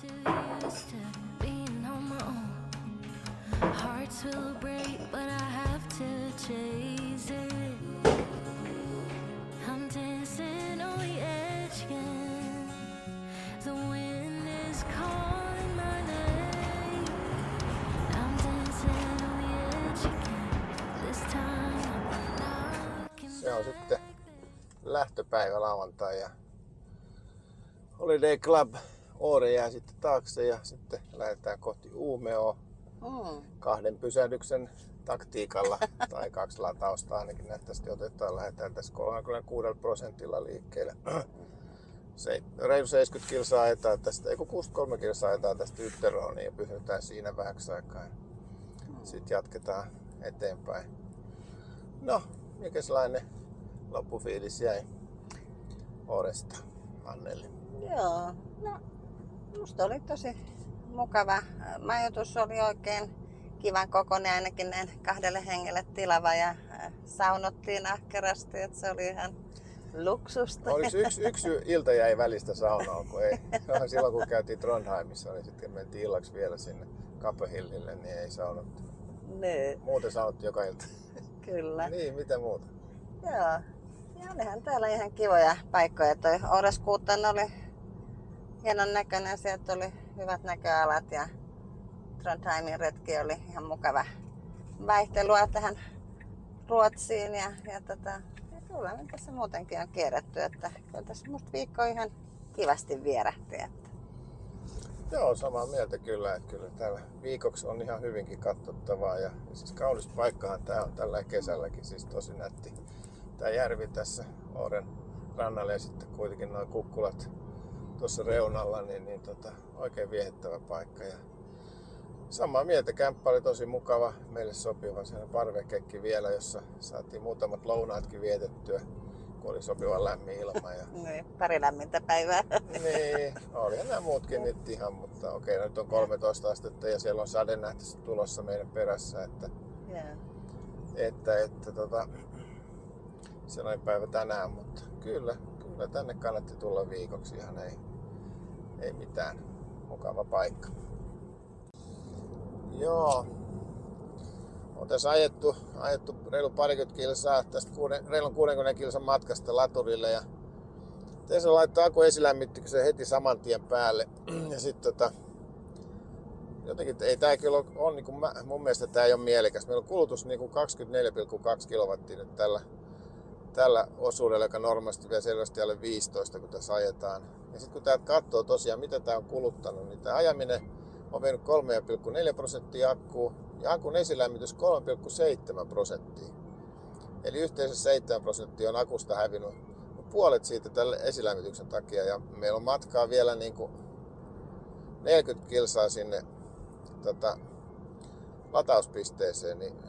too used to being on my own. Hearts will break, but I have to chase it. I'm dancing on the edge again. The wind is calling my name. I'm dancing on the edge again. This time I'm not looking Se on sitten lähtöpäivä lauantai ja Holiday Club Oore jää sitten taakse ja sitten lähdetään kohti Uumeoa 2 pysähdyksen taktiikalla tai 2 latausta ainakin näyttäisi otetaan. Lähdetään tässä 36% liikkeelle. Reilu 70 kilsaa ajetaan tästä, ei kun 63 kilsaa ajetaan tästä Ytteroniin ja pysytään siinä vähäksi aikaa. Sitten jatketaan eteenpäin. No, mikä sellainen loppufiilis jäi Ooresta, Anneli? Joo, no musta oli tosi mukava. Majoitus oli oikein kivan kokoinen, ainakin näin 2 hengelle tilava ja saunottiin ahkerasti, että se oli ihan luksusta. Oliko yksi ilta jäi välistä saunaan, kun ei. Silloin kun käytiin Trondheimissa, niin sitten mentiin illaksi vielä sinne Kapehillille, niin ei saunottu. Niin. Muuten saunottiin joka ilta. Kyllä. Niin, mitä muuta? Joo. Ja olihan täällä ihan kivoja paikkoja. Toi Åreskuutan oli hienon näköinen, sieltä oli hyvät näköalat ja Trondheimin retki oli ihan mukava vaihtelua tähän Ruotsiin ja kyllä me tässä muutenkin on kierretty, että kyllä tässä musta viikko ihan kivasti vierähti. Että. Joo, samaa mieltä kyllä, että kyllä täällä viikoksi on ihan hyvinkin katsottavaa ja siis kaunis paikkahan tää on tällä kesälläkin, siis tosi nätti tää järvi tässä Ooren rannalla ja sitten kuitenkin nuo kukkulat tuossa reunalla, niin oikein viehättävä paikka. Ja samaa mieltä, kämppä oli tosi mukava, meille sopiva, siinä parvekekki vielä, jossa saatiin muutamat lounaatkin vietettyä, kun oli sopivan lämmin ilma. Ja Niin, pari lämmintä päivää. niin, olihan nämä muutkin nyt ihan, mutta okei, nyt on 13 astetta ja siellä on sadenähtöisesti tulossa meidän perässä, että sellainen päivä tänään, mutta kyllä tänne kannatti tulla viikoksi, ihan ei mitään, mukava paikka. Joo, on tässä ajettu reilu parikymmentä kilsaa tästä reilun 60 kilsan matkasta laturille ja Tesla laittaa akun esilämmityksen heti saman tien päälle ja sitten jotenkin ei tää kyllä on niin kuin mun mielestä tää ei ole mielekäs. Meillä on kulutus niin kuin 24,2 kilowattia nyt tällä osuudella, joka normaalisti vielä selvästi alle 15, kun tässä ajetaan. Ja sitten kun täältä katsoo tosiaan, mitä tää on kuluttanut, niin tää ajaminen on vienyt 3,4% akkua ja akun esilämmitys 3,7%. Eli yhteensä 7% on akusta hävinnyt. Puolet siitä tälle esilämmityksen takia ja meillä on matkaa vielä niin kuin 40 kilsaa sinne latauspisteeseen, niin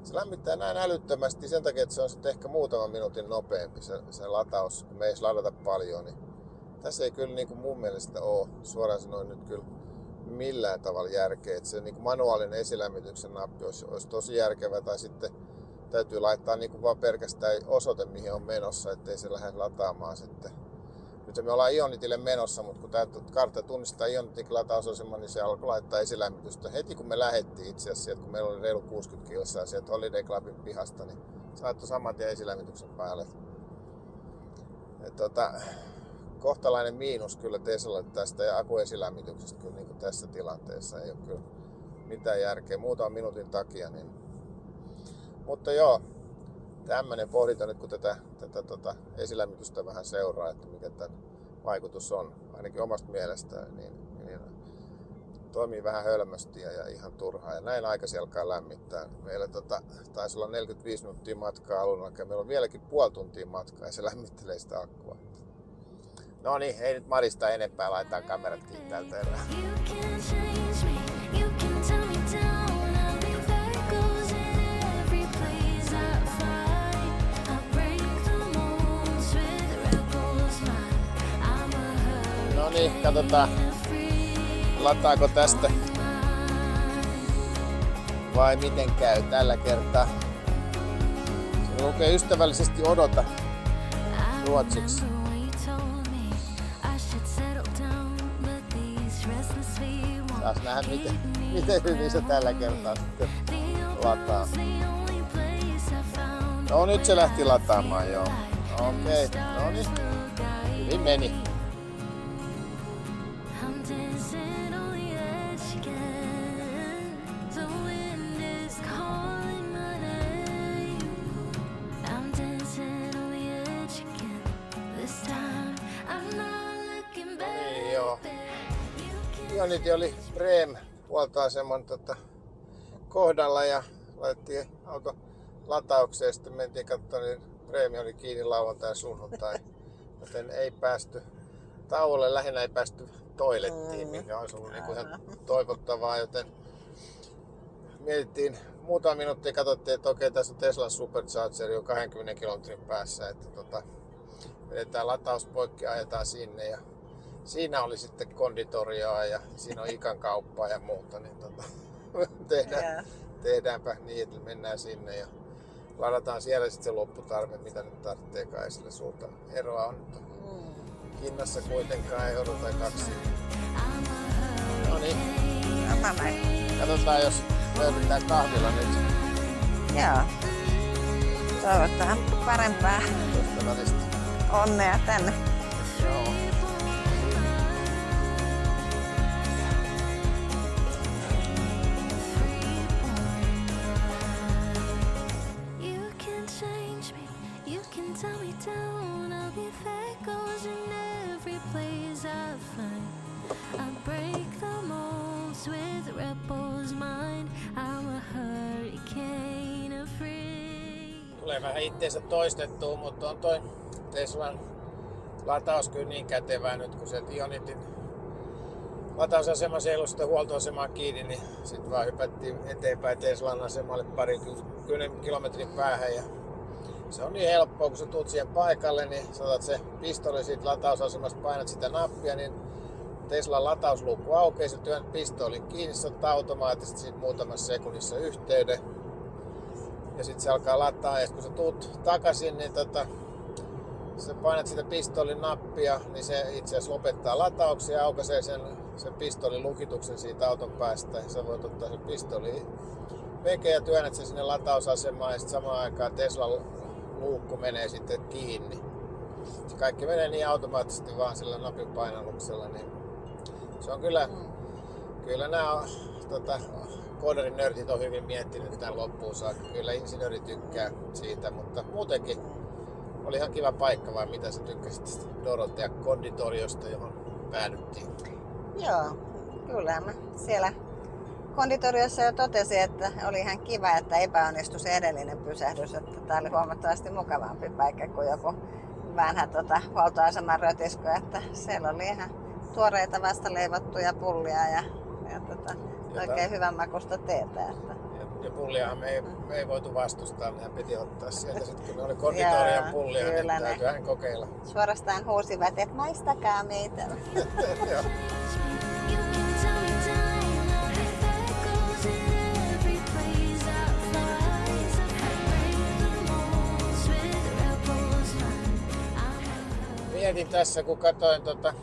se lämmittää näin älyttömästi sen takia, että se on sitten ehkä muutaman minuutin nopeampi se lataus, kun me ei ladata paljon. Niin tässä ei kyllä niin kuin mun mielestä ole suoraan sanoen nyt kyllä millään tavalla järkeä. Että se niin kuin manuaalinen esilämmityksen nappi olisi tosi järkevä tai sitten täytyy laittaa niin kuin vaan pelkästään osoite, mihin on menossa, ettei se lähde lataamaan sitten. Nyt me ollaan Ionitille menossa, mutta kun tämä kartta tunnistaa Ionitin latausaseman, niin se alkoi laittaa esilämmitystä. Heti kun me lähdettiin itse asiassa sieltä, kun meillä oli reilu 60 kilsaa sieltä Holiday Clubin pihasta, niin se laittoi saman tien esilämmityksen päälle. Kohtalainen miinus kyllä Teslalle tästä ja akuesilämmityksestä kyllä niin kuin tässä tilanteessa ei ole kyllä mitään järkeä muutaman minuutin takia. Niin. Mutta joo, tämmöinen pohdinta nyt kun tätä esilämmitystä vähän seuraa, että mikä tämän vaikutus on, ainakin omasta mielestään, niin toimii vähän hölmösti ja ihan turhaa. Ja näin aikaisin alkaa lämmittää. Meillä taisi olla 45 minuuttia matkaa alun alkaen. Meillä on vieläkin puoli tuntia matkaa ja se lämmittelee sitä akkua. No niin, ei nyt marista enempää, laitetaan kamerat kiinni tältä erää. No niin, katsotaan lataako tästä vai miten käy tällä kertaa. Se lukee ystävällisesti odota ruotsiksi. Taas nähdä miten hyvin se tällä kertaa sitten lataa. No nyt se lähti lataamaan joo. Okei, no niin. Hyvin meni. I'm dancing on the edge again. The wind is calling my name. I'm dancing on the edge again. This time I'm not looking back. Niin joo. Ionity oli Breem huoltoaseman kohdalla ja laitettiin auto lataukseen ja sitten mentiin katsomaan, niin Breemi oli kiinni lauantai ja sunnuntai. Joten ei päästy tauolle, lähinnä ei päästy toilettiin, mikä olisi ollut niin kuin ihan toivottavaa, joten mietittiin muutama minuutti ja katsottiin, että okei, tässä on Teslan Supercharger jo 20 kilometrin päässä, että vedetään lataus poikki ja ajetaan sinne ja siinä oli sitten konditorioa ja siinä on Ikan kauppaa ja muuta, niin tehdäänpä niin, että mennään sinne ja ladataan siellä sitten se lopputarve, mitä nyt tarvitseekaan, ei sille suurta eroa on nyt hinnassa kuitenkaan, euro tai 2. No niin, katsotaan jos löydetään kahvilla nyt. Joo. Toivotaan parempaa Ystävällistä. onnea tänne. Joo. You can change me, you can tell me down. I'll be echoes in every place I find. I break the molds with rebel's mind. I'm a hurricane of free. Tulee vähän itteensä toistettua, mutta on toi Teslan lataus kyllä niin kätevää nyt, kun se Ionityn latausasema seilui sitä huoltoasemaa kiinni, niin sitten vaan hypättiin eteenpäin Teslan asemalle 20 kilometrin päähän. Ja se on niin helppoa, kun sä tuut siihen paikalle, niin saatat se pistoli siitä latausasemasta, painat sitä nappia, niin Teslan latausluukku aukeaa, sä työnnät pistolin kiinni, sä otat automaattisesti siitä muutamassa sekunnissa yhteyden. Ja sitten se alkaa lataa ja kun sä tuut takaisin, niin sä painat sitä pistolin nappia, niin se itse asiassa lopettaa latauksia ja aukaisee sen pistolin lukituksen siitä auton päästä. Ja sä voit ottaa sen pistolin veke ja työnnät sen sinne latausasemaan ja sitten samaan aikaan Teslan luukku menee sitten kiinni. Se kaikki menee niin automaattisesti vaan sillä napin painalluksella, niin se on kyllä nämä koodarin nörtit on hyvin miettinyt tämän loppuun saakka. Kyllä insinööri tykkää siitä, mutta muutenkin oli ihan kiva paikka, vai mitä sä tykkäsit Dorothea konditoriosta, johon päädyttiin? Joo, kyllä mä siellä konditoriossa jo totesin, että oli ihan kiva, että epäonnistui se edellinen pysähdys. Että tää oli huomattavasti mukavampi paikka kuin joku vanha huoltoaseman rötiskö. Että siellä oli ihan tuoreita vasta leivottuja pullia ja oikein hyvän makusta teetä. Että. Ja pulliahan me ei voitu vastustaa, mehän piti ottaa sieltä sitten, kun ne oli konditorian pullia, niin täytyyhän kokeilla. Suorastaan huusivat, että maistakaa meitä. You can tell me down. Echoes in every place I fly. I break the molds with rebel's mind. Mietin tässä, kun katsoin tätä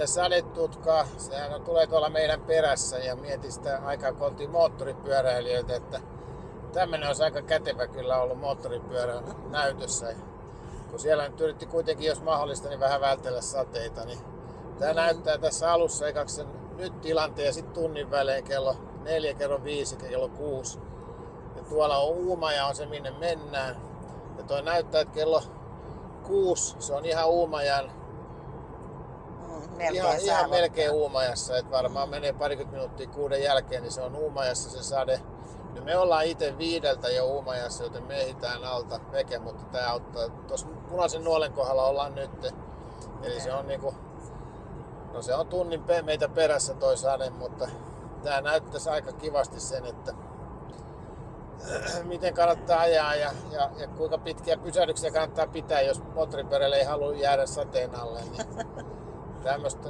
sadetutkaa, sehän tulee tuolla meidän perässä ja mietin sitä aikaa, kun oltiin moottoripyöräilijöitä, että tämmönen olisi aika kätevä kyllä ollut moottoripyörän näytössä. Kun siellä nyt yritti kuitenkin, jos mahdollista, niin vähän vältellä sateita, niin tää näyttää tässä alussa ekaksi sen nyt tilanteen ja sitten tunnin välein kello 4, kello 5 ja kello 6. Ja tuolla on Uumaja on se, minne mennään. Ja toi näyttää, että kello 6 se on ihan Uumajan. Ihan melkein Uumajassa, että varmaan menee parikymmentä minuuttia 6 jälkeen, niin se on Uumajassa se sade. Ja me ollaan itse 5 jo Uumajassa, joten me ehditään alta veke, mutta tää auttaa. Tuossa punaisen nuolen kohdalla ollaan nyt. Eli se on niinku, no se on tunnin meitä perässä toi sade, mutta tää näyttäisi aika kivasti sen, että miten kannattaa ajaa ja kuinka pitkiä pysähdyksiä kannattaa pitää, jos moottoripyörällä ei halua jäädä sateen alle. Niin tämmöstä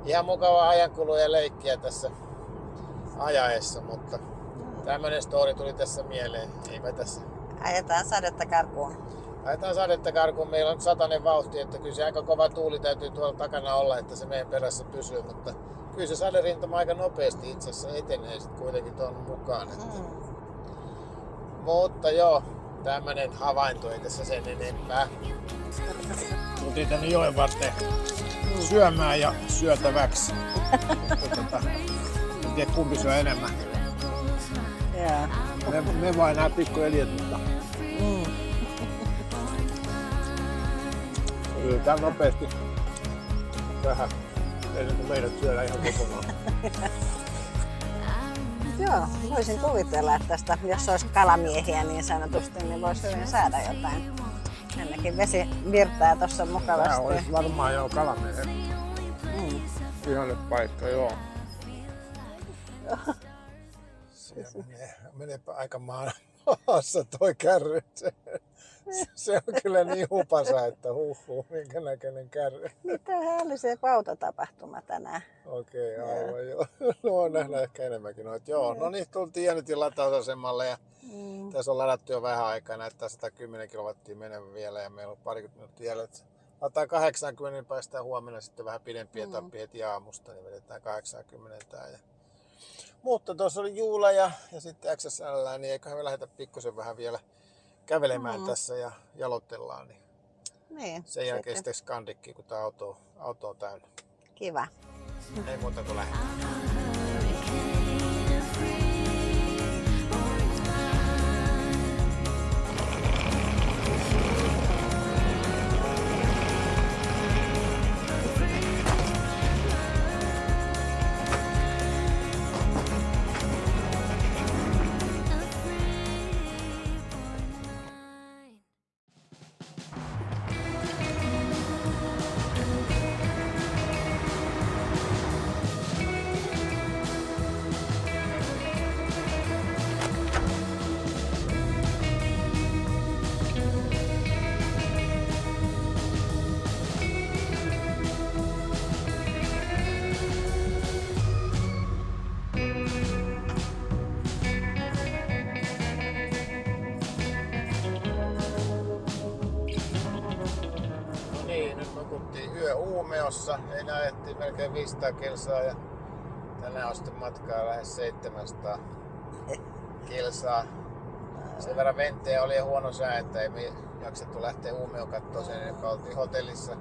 ihan mukavaa ajankulua ja leikkiä tässä ajaessa, mutta tämmönen story tuli tässä mieleen. Eipä tässä. Ajetaan sadetta karkuun. Lähdetään sadetta karkuun. Meillä on 100 vauhti, että kyllä se aika kova tuuli täytyy tuolla takana olla, että se meidän perässä pysyy. Mutta kyllä se saderintama aika nopeasti itse asiassa etenee sitten kuitenkin tuon mukaan. Että. Mutta joo, tämmönen havainto, ei tässä sen enempää. Tultiin tänne joen varteen syömään ja syötäväksi. En tiedä kumpi syö enemmän. Me vain nää pikkueliöt, mutta yritetään nopeasti vähän ennen kuin meidät syödään ihan kokonaan. Joo, voisin kuvitella, että tästä, jos olisi kalamiehiä niin sanotusti, niin voisi hyvin saada jotain. Ainakin vesi virtaa tuossa mukavasti. Tää olisi varmaan jo kalamiehen. Ihanne paikka, joo. Siellä menee aika maassa toi kärry. Se on kyllä niin hupasa, että minkä näköinen kärry. Mitä hällisiä pautatapahtuma tänään. Okei, aivan joo. No nähdään ehkä enemmänkin noita. Joo, no niin, tultiin Jänitin latausasemalle ja tässä on ladattu jo vähän aikaa. Näyttää 110 kilowattia menevä vielä ja meillä on parikymmentä minuuttia jäljellä. Lataa 80, niin päästään huomenna sitten vähän pidempi etappi heti aamusta, niin vedetään 80. Mutta tuossa oli Juula ja sitten XSL, niin eiköhän me lähdetä pikkusen vähän vielä kävelemään tässä ja jalotellaan. Niin, sen jälkeen sitten skandikki, kun tämä auto on täynnä. Kiva. Ei muuta kuin lähdetään. Yö Uumeossa, ei ajettiin melkein 500 kilsaa ja tänään on sitten matkaa lähes 700 kilsaa. Sen verran venttejä oli ja huono sää, että ei me jaksettu lähteä Uumeoon katsoa sen, joka oltiin hotellissa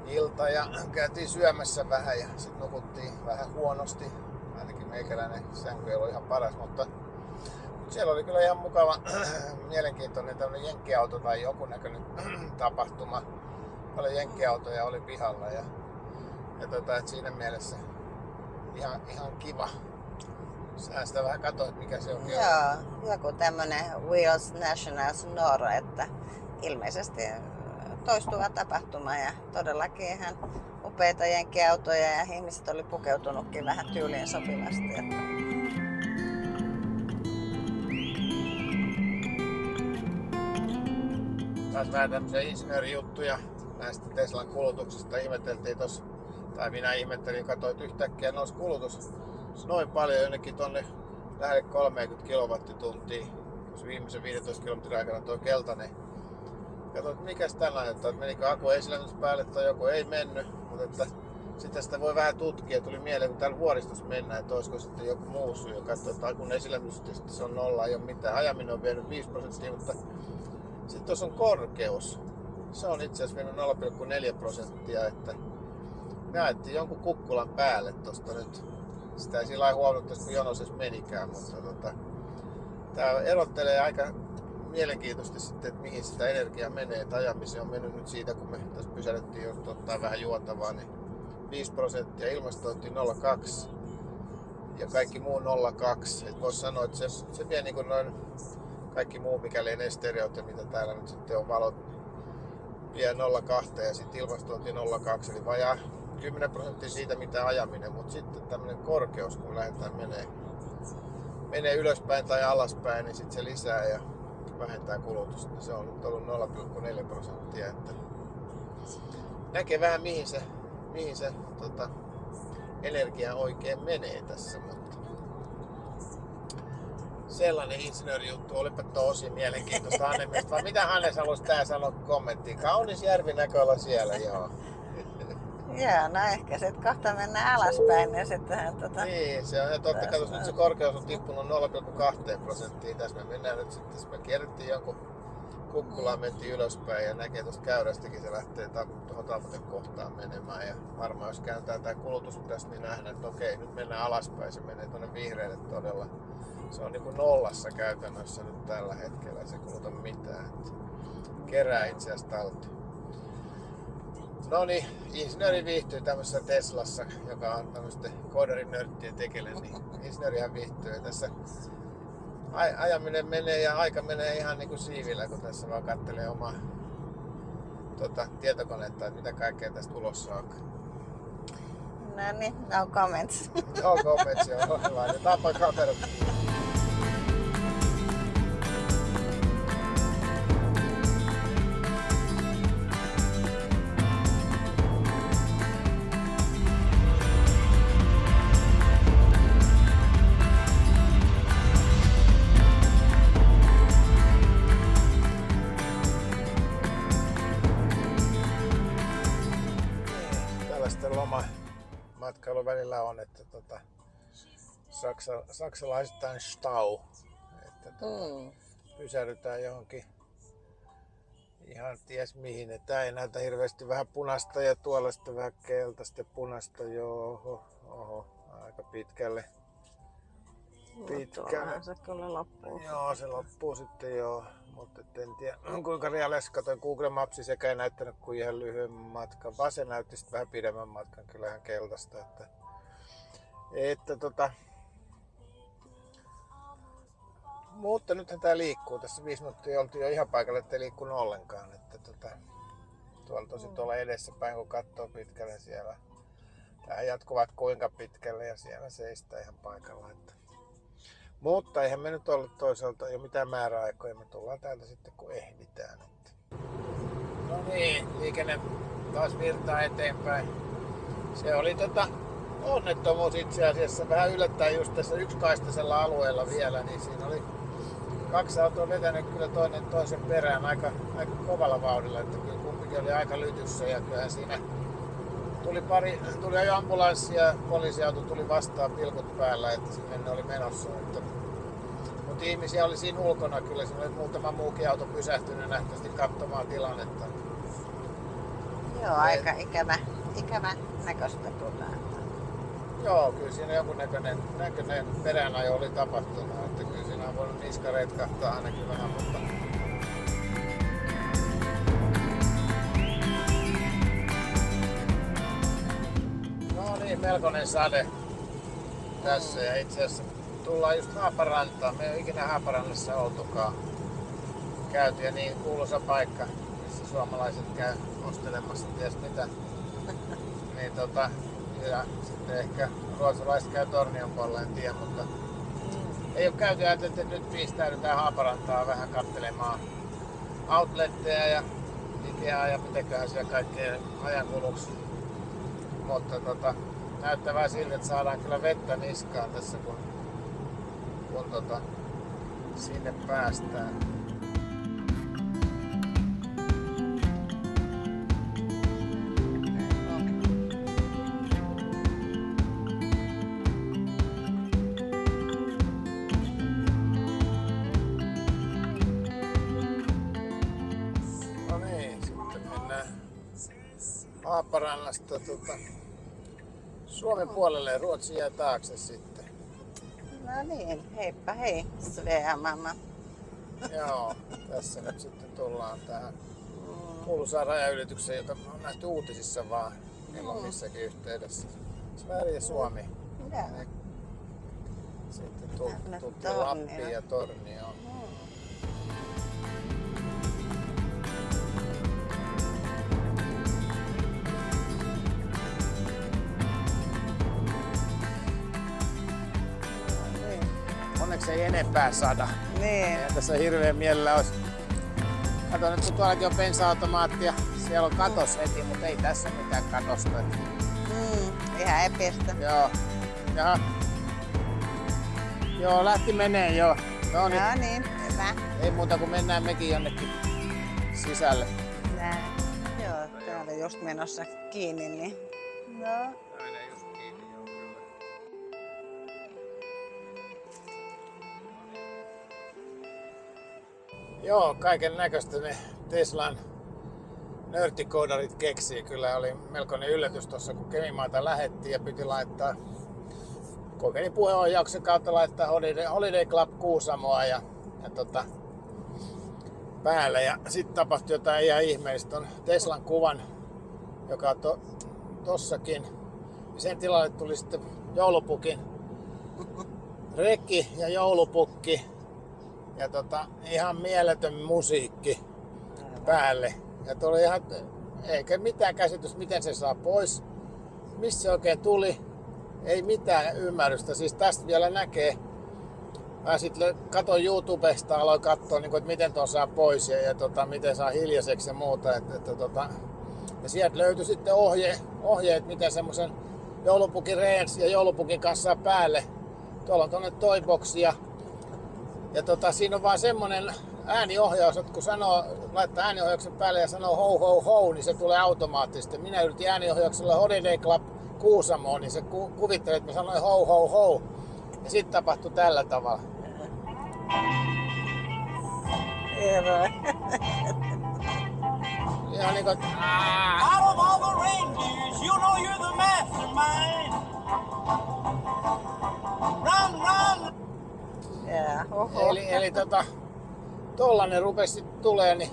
ilta ja käytiin syömässä vähän ja sitten nukuttiin vähän huonosti. Ainakin meikäläinen sänky ei ollut ihan paras, mutta siellä oli kyllä ihan mukava, mielenkiintoinen tämmöinen jenkkiauto tai joku näköinen tapahtuma. Paljon jenkkiautoja oli pihalla ja että siinä mielessä ihan kiva. Sä sitä vähän katsoit, mikä se on. Joo, joku tämmönen Wheels Nationals Noro, että ilmeisesti toistuva tapahtuma ja todellakin ihan upeita jenkkiautoja ja ihmiset oli pukeutunutkin vähän tyyliin sopivasti. Että. Taas vähän tämmöisiä insinöörijuttuja näistä Teslan kulutuksista ihmeteltiin tossa, tai minä ihmettelin, katsoin yhtäkkiä nousi kulutus noin paljon jonnekin tonne lähelle 30 kilowattituntia, koska viimeisen 15 kilometrin aikana tuo keltainen. Katsoin, että mikäs tällä aiheuttaa, että menikö aku esilämmitys päälle tai joku ei mennyt, mutta että sitten sitä voi vähän tutkia. Tuli mieleen, kun täällä vuoristossa mennään, että olisiko sitten joku muu syy, ja katsoi, että akun esilämmitys se on nolla, ei ole mitään. Ajaminen on vienyt 5%, mutta sitten tuossa on korkeus. Se on itse asiassa mennyt 0,4%, että me ajettiin jonkun kukkulan päälle tosta nyt. Sitä ei sillä lailla huomioittaisi, kun jonos edes menikään, mutta tää erottelee aika mielenkiintoisesti sitten, että mihin sitä energiaa menee. Että ajamiseen on mennyt nyt siitä, kun me tässä pysähdyttiin, jos ottaa vähän juotavaa, niin 5%, ilmastointi 0,2 ja kaikki muu 0,2. Et voisi sanoa, että se vie niin kuin noin kaikki muu, mikä lienee stereot ja mitä täällä nyt sitten on valot, vie 0,2 ja sitten ilmastointi 0,2, eli vajaa 10% siitä mitä ajaminen, mutta sitten tämmöinen korkeus, kun lähdetään menee ylöspäin tai alaspäin, niin sitten se lisää ja vähentää kulutusta. Se on nyt ollut 0,4%, että näkee vähän mihin se energia oikein menee tässä, mutta sellainen insinöörijuttu, olipa tosi mielenkiintoista Hanne. Vai mitä Hannes halusi tää sanoa kommenttiin? Kaunis järvinäköala siellä, joo. Joo, no ehkä sit kohta mennään alaspäin, niin sittenhän Niin, se on, ja totta kai nyt se korkeus on tippunut 0,2%. Tässä me mennään nyt sitten, jos me kierrettiin jonkun kukkulaan, mentiin ylöspäin ja näkee tuosta käyrästäkin, se lähtee tuohon Tapoten kohtaan menemään. Ja varmaan jos kääntää tää kulutus tässä, niin nähdään, että okei, nyt mennään alaspäin, se menee tuonne vihreille todella. Se on niinku nollassa käytännössä nyt tällä hetkellä, ei se kuluta mitään. Että kerää itse asiassa talteen. No niin, insinööri viihtyy tämmöisessä Teslassa, joka on tämmöisten koodarinörttien tekele, niin insinöörihän viihtyy. Tässä ajaminen menee ja aika menee ihan niinku siivillä, kun tässä vaan kattelee omaa tietokonetta, että mitä kaikkea tästä ulos saa. No niin, no comments. No comments, joo, hyvä. Ja tapa kamerat. Matkailu välillä on, että saksalaisittain Stau, että pysähdytään johonkin ihan ties mihin, että ei näytä hirveästi vähän punaista ja tuolla sitten vähän keltaista ja punaista, joo, oho, aika pitkälle. Tuollahan se kyllä loppuu. Joo, se loppuu sitten joo, mutta en tiedä kuinka reaalisesti, katsoin Google Mapsi sekä ei näyttänyt kuin ihan lyhyen matkan, vaan se näytti sitten vähän pidemmän matkan, kyllähän keltaista, mutta nythän tää liikkuu, tässä 5 minuuttia oltiin jo ihan paikalla, ettei liikkunut ollenkaan, että tuolla tosi tuolla edessäpäin kun katsoo pitkälle siellä, tähän jatkuvat kuinka pitkälle ja siellä seistää ihan paikalla, mutta eihän me nyt ollut toisaalta jo mitään määräaikoja, me tullaan täältä sitten kun ehditään. No niin, liikenne taas virtaa eteenpäin. Se oli onnettomuus itse asiassa vähän yllättäen just tässä yksikaistasella alueella vielä, niin siinä oli 2 autoa vetänyt kyllä toinen toisen perään aika kovalla vauhdilla, että kyllä kumpikin oli aika lytyssä ja kyllähän siinä tuli jo ambulanssi ja poliisiauto tuli vastaan pilkut päällä, että sinne ne oli menossa. Mutta ihmisiä oli siinä ulkona kyllä, siinä oli muutama muukin auto pysähtynyt nähtävästi katsomaan tilannetta. Joo, aika ikävä näköistä tuota. Joo, kyllä siinä jonkun näköinen peräänajo oli tapahtunut, että kyllä siinä on voinut niska retkahtaa ainakin vähän, mutta no niin, melkoinen sade tässä ja itse asiassa tullaan just Haaparantaan. Me ei ole ikinä Haaparannassa oltukaan. Käytiin ja niin kuuluisa paikka, missä suomalaiset käy ostelemassa ties mitä. Niin ja sitten ehkä ruotsalaiset käy Tornion puolella, en tiedä, mutta ei ole käyty, ajateltu, että nyt pistäydytään Haaparantaa vähän katselemaan outletteja ja Ikeaa ja mitäköhän siellä kaikkea ajankuluksi. Mutta näyttää vähän siltä, että saadaan kyllä vettä niskaan tässä kun sinne päästään. No niin, sitten mennään Haaparannasta Suomen puolelle ja Ruotsi jää taakse sitten. No niin, heippa hei, Svea mamma. Joo, tässä nyt sitten tullaan tähän kuuluisaan rajanylitykseen, jota on nähty uutisissa vaan milloin missäkin yhteydessä. Sverige ja Suomi. Joo. Sitten tultiin Lappiin ja Tornioon. Onneksi ei enempää sada. Niin. Ja tässä hirveän mielellä olisi. Kato nyt kun tuollakin on bensa-automaatti ja siellä on katos heti, mutta ei tässä mitään katosta. Ihan epistä. Joo. Jaha. Joo, lähti menee joo. No niin, No niin, hyvä. ei muuta kuin mennään mekin jonnekin sisälle. Näin. Joo, tää oli just menossa kiinni, niin... No. Menee just kiinni, joo kyllä. Joo, kaiken näköistä ne Teslan nörttikoodarit keksii. Kyllä oli melkoinen yllätys tuossa, kun Kemimaata lähettiin ja piti laittaa kokeilin puheenohjauksen kautta laittaa Holiday Club Kuusamoa ja päälle. Ja sitten tapahtui jotain ihan ihmeellistä. On Teslan kuvan, joka on tossakin. Sen tilalle tuli sitten joulupukin rekki ja joulupukki. Ja ihan mieletön musiikki päälle. Ja tuli ihan, eikä mitään käsitys, miten se saa pois. Mistä se oikein tuli? Ei mitään ymmärrystä. Siis tästä vielä näkee. Mä sitten katsoin YouTubesta, aloin katsoa, että miten tuon saa pois ja miten saa hiljaiseksi ja muuta. Ja sieltä löytyi sitten ohjeet, miten semmoisen joulupukin reens ja joulupukin kanssa saa päälle. Tuolla on tuonne toiboksi ja siinä on vaan semmonen ääniohjaus, että kun laittaa ääniohjauksen päälle ja sanoo ho ho ho, niin se tulee automaattisesti. Minä yritin ääniohjauksella Holiday Club Kuusamoon, niin se kuvitteli, että mä sanoin ho ho ho. Ja sitten tapahtui tällä tavalla. Ihan niinku, että Out of all the reindeers, you know you're the mastermind. Run, run! Yeah, eli tollanen rupesi sitten tulee, niin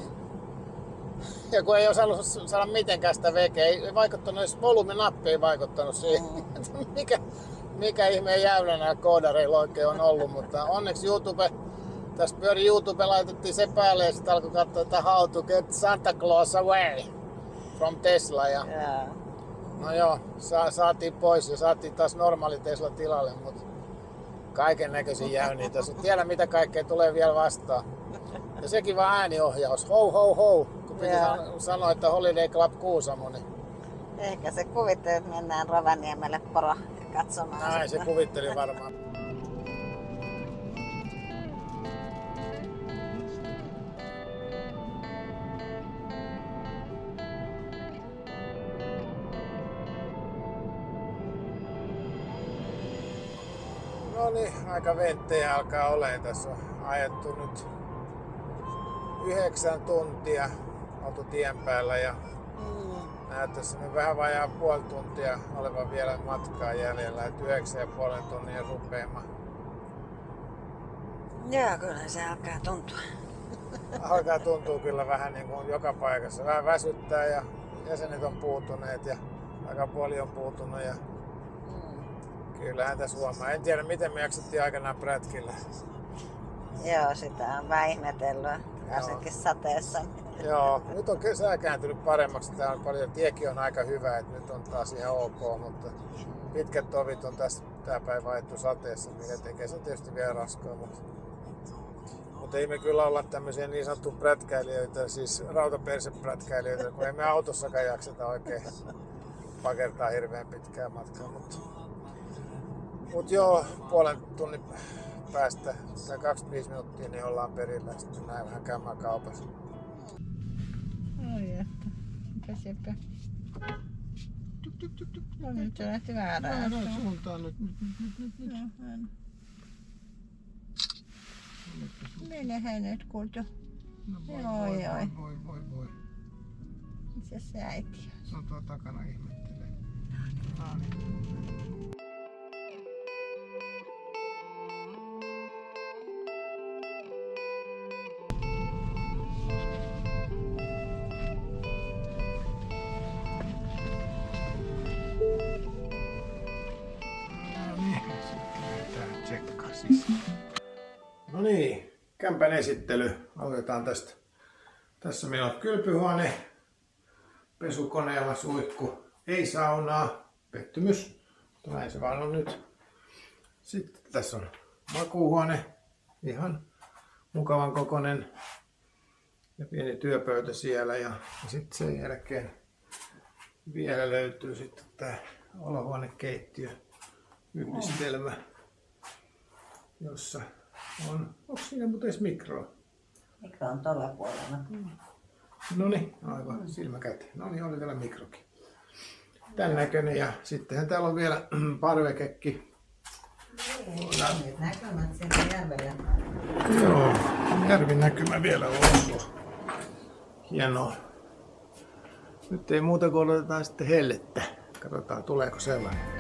ja kun ei osannut saada mitenkään sitä vekeä, ei vaikuttanut edes volyyminappi, ei vaikuttanut siihen. Mikä ihmeen jäynä nämä koodareilla oikein on ollut, mutta onneksi tässä pyöri YouTube, laitettiin se päälle ja sitten alkoi katsoa, että how to get Santa Claus away from Tesla. Ja, yeah. no joo, saatiin pois ja saatiin taas normaali Tesla tilalle, mutta kaiken näköisiä jäyniä tässä. Tiedä mitä kaikkea tulee vielä vastaan. Ja sekin vaan ääniohjaus, ho ho ho, kun piti sanoa, että Holiday Club Kuusamo. Niin Ehkä se kuvitteli, että mennään Rovaniemelle poro katsomaan. näin se kuvitteli varmaan. No niin, aika venttejä alkaa olemaan. Tässä on ajettu nyt 9 tuntia oltu tien päällä ja näyttäisi nyt vähän vajaa puoli tuntia olevan vielä matkaa jäljellä, että 9,5 tunnin rupeama. Joo, kyllä se alkaa tuntua. Alkaa tuntua kyllä vähän niin kuin joka paikassa. Vähän väsyttää ja jäsenet on puutuneet ja aika paljon on puutunut ja kyllähän tässä huomaa. En tiedä miten me jaksettiin aikanaan prätkillä. Joo, sitä on vähän ihmetellyt, varsinkin sateessa. Joo, nyt on sää kääntynyt paremmaksi. Tää on paljon, tiekin on aika hyvä, että nyt on taas ihan ok, mutta pitkät tovit on tässä tää päivä ajettu sateessa, mikä tekee se tietysti vielä raskaa. Mutta ei me kyllä olla tämmöisiä niin sanottuja prätkäilijöitä, siis rautaperseprätkäilijöitä, kun ei me autossakaan jakseta oikein pakertaa hirveän pitkää matkaa. Mut joo, puolen tunnin päästä tai 25 minuuttia niin ollaan perillä ja sitten näin vähän käymään kaupassa. Oi että, mitä sepä? No nyt se lähti väärään. Suuntaan nyt. Menehän nyt kulta. Voi. Missä se äiti on? Se on tuo takana ihmettelee. No niin. No niin, kämpän esittely. Aloitetaan tästä. Tässä meillä on kylpyhuone, pesukoneella suihku, ei saunaa, pettymys, mutta näin se vaan on nyt. Sitten tässä on makuuhuone, ihan mukavan kokoinen ja pieni työpöytä siellä ja sitten sen jälkeen vielä löytyy sitten tämä olohuonekeittiö yhdistelmä, jossa On. Onko siinä muuten edes mikroa? Mikro on tuolla puolella. Noniin, aivan silmä käteen. Noniin, oli vielä mikrokin. Tän näköinen ja sittenhän täällä on vielä parvekekin. Näkymät sieltä järvellä. Joo, järvin näkymä vielä on. Hienoa. Nyt ei muuta kuin odotetaan sitten hellettä. Katsotaan tuleeko sellainen.